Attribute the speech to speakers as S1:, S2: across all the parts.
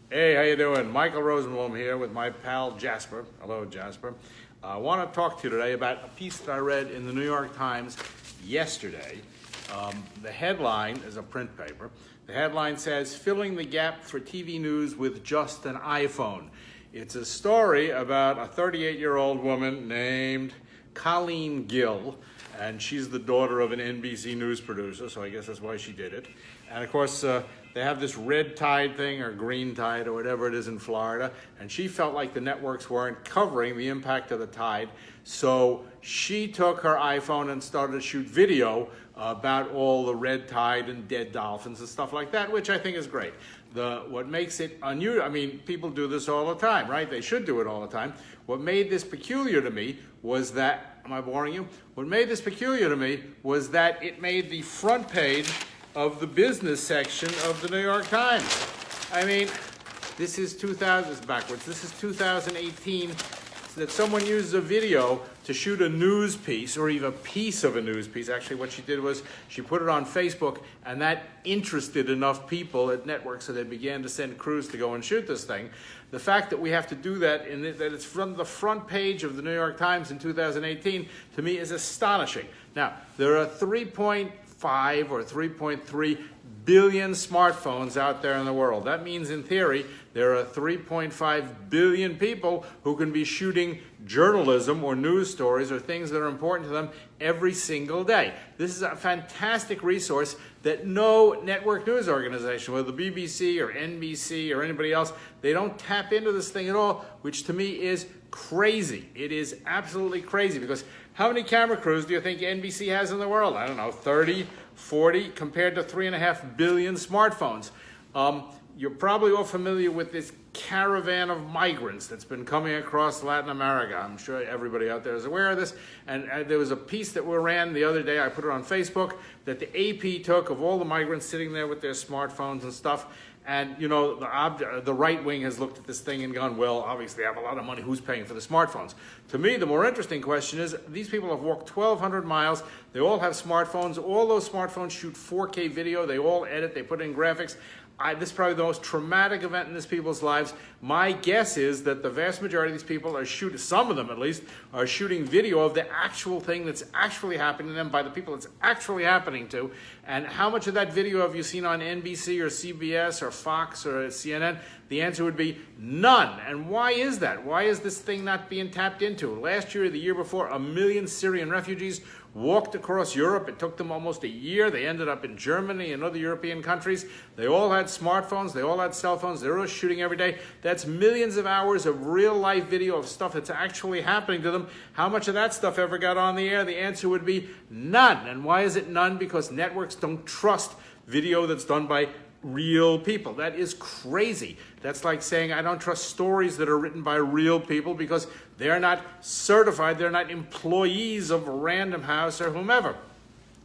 S1: Hey, how you doing? Michael Rosenblum here with my pal Jasper. Hello, Jasper. I want to talk to you today about a piece that I read in the New York Times yesterday. The headline is a print paper. The headline says, "Filling the gap for TV news with just an iPhone." It's a story about a 38-year-old woman named Colleen Gill, and she's the daughter of an NBC news producer, so I guess that's why she did it. And of course, they have this red tide thing, or green tide, or whatever it is in Florida, and she felt like the networks weren't covering the impact of the tide, so she took her iPhone and started to shoot video about all the red tide and dead dolphins and stuff like that, which I think is great. What makes it unusual, I mean, people do this all the time, right? They should do it all the time. What made this peculiar to me was that, am I boring you? What made this peculiar to me was that it made the front page of the business section of the New York Times. I mean, this is 2018, that someone uses a video to shoot a news piece, or even a piece of a news piece. Actually, what she did was she put it on Facebook, and that interested enough people at networks, so they began to send crews to go and shoot this thing. The fact that we have to do that, that it's from the front page of the New York Times in 2018, to me is astonishing. Now, there are 3.5 or 3.3 billion smartphones out there in the world. That means, in theory, there are 3.5 billion people who can be shooting journalism or news stories or things that are important to them every single day. This is a fantastic resource that no network news organization, whether the BBC or NBC or anybody else, they don't tap into this thing at all, which to me is crazy. It is absolutely crazy, because how many camera crews do you think NBC has in the world? I don't know, 30, 40, compared to 3.5 billion smartphones. You're probably all familiar with this caravan of migrants that's been coming across Latin America. I'm sure everybody out there is aware of this. And there was a piece that we ran the other day, I put it on Facebook, that the AP took of all the migrants sitting there with their smartphones and stuff. And, you know, the right wing has looked at this thing and gone, well, obviously they have a lot of money. Who's paying for the smartphones? To me, the more interesting question is, these people have walked 1,200 miles. They all have smartphones. All those smartphones shoot 4K video. They all edit. They put in graphics. This is probably the most traumatic event in these people's lives. My guess is that the vast majority of these people are shooting, some of them at least, are shooting video of the actual thing that's actually happening to them by the people it's actually happening to. And how much of that video have you seen on NBC or CBS or Fox or CNN? The answer would be none. And why is that? Why is this thing not being tapped into? Last year or the year before, 1 million Syrian refugees walked across Europe. It took them almost a year. They ended up in Germany and other European countries. They all had smartphones. They all had cell phones. They were all shooting every day. That's millions of hours of real-life video of stuff that's actually happening to them. How much of that stuff ever got on the air? The answer would be none. And why is it none? Because networks don't trust video that's done by real people. That is crazy. That's like saying I don't trust stories that are written by real people because they're not certified, they're not employees of Random House or whomever.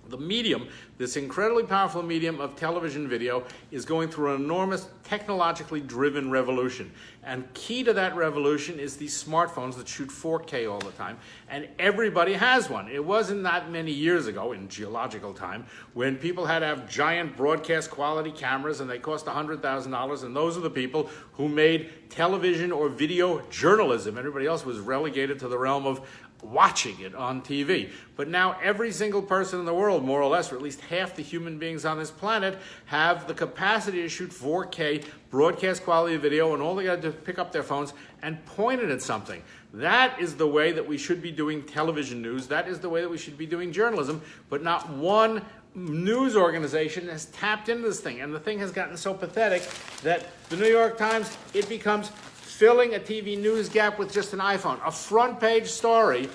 S1: The medium, this incredibly powerful medium of television video, is going through an enormous technologically driven revolution. And key to that revolution is these smartphones that shoot 4K all the time. And everybody has one. It wasn't that many years ago, in geological time, when people had to have giant broadcast quality cameras and they cost $100,000. And those are the people who made television or video journalism. Everybody else was relegated to the realm of watching it on TV. But now every single person in the world, more or less, or at least half the human beings on this planet, have the capacity to shoot 4K broadcast quality video, and all they got to do is pick up their phones and point it at something. That is the way that we should be doing television news. That is the way that we should be doing journalism, but not one news organization has tapped into this thing. And the thing has gotten so pathetic that the New York Times, it becomes filling a TV news gap with just an iPhone. A front page story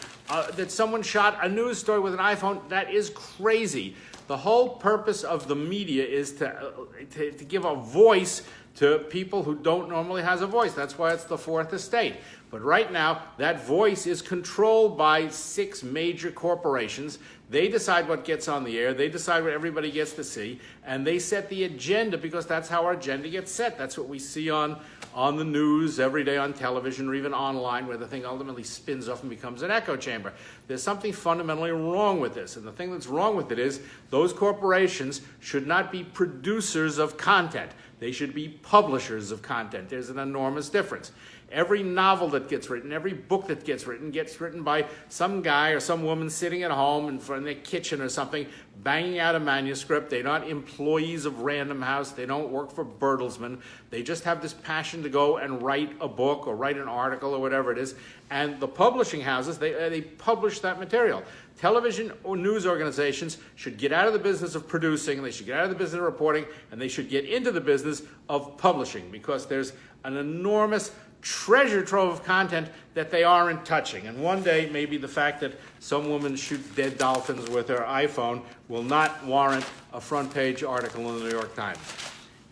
S1: that someone shot a news story with an iPhone, that is crazy. The whole purpose of the media is to give a voice to people who don't normally have a voice. That's why it's the fourth estate. But right now, that voice is controlled by 6 major corporations. They decide what gets on the air. They decide what everybody gets to see. And they set the agenda, because that's how our agenda gets set. That's what we see on the news every day, on television, or even online, where the thing ultimately spins off and becomes an echo chamber. There's something fundamentally wrong with this. And the thing that's wrong with it is those corporations should not be producers of content. They should be publishers of content. There's an enormous difference. Every novel that gets written, every book that gets written by some guy or some woman sitting at home in front of their kitchen or something, banging out a manuscript. They're not employees of Random House. They don't work for Bertelsmann. They just have this passion to go and write a book or write an article or whatever it is. And the publishing houses, they publish that material. Television or news organizations should get out of the business of producing, they should get out of the business of reporting, and they should get into the business of publishing, because there's an enormous treasure trove of content that they aren't touching. And one day, maybe the fact that some woman shoots dead dolphins with her iPhone will not warrant a front page article in the New York Times.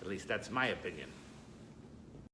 S1: At least that's my opinion.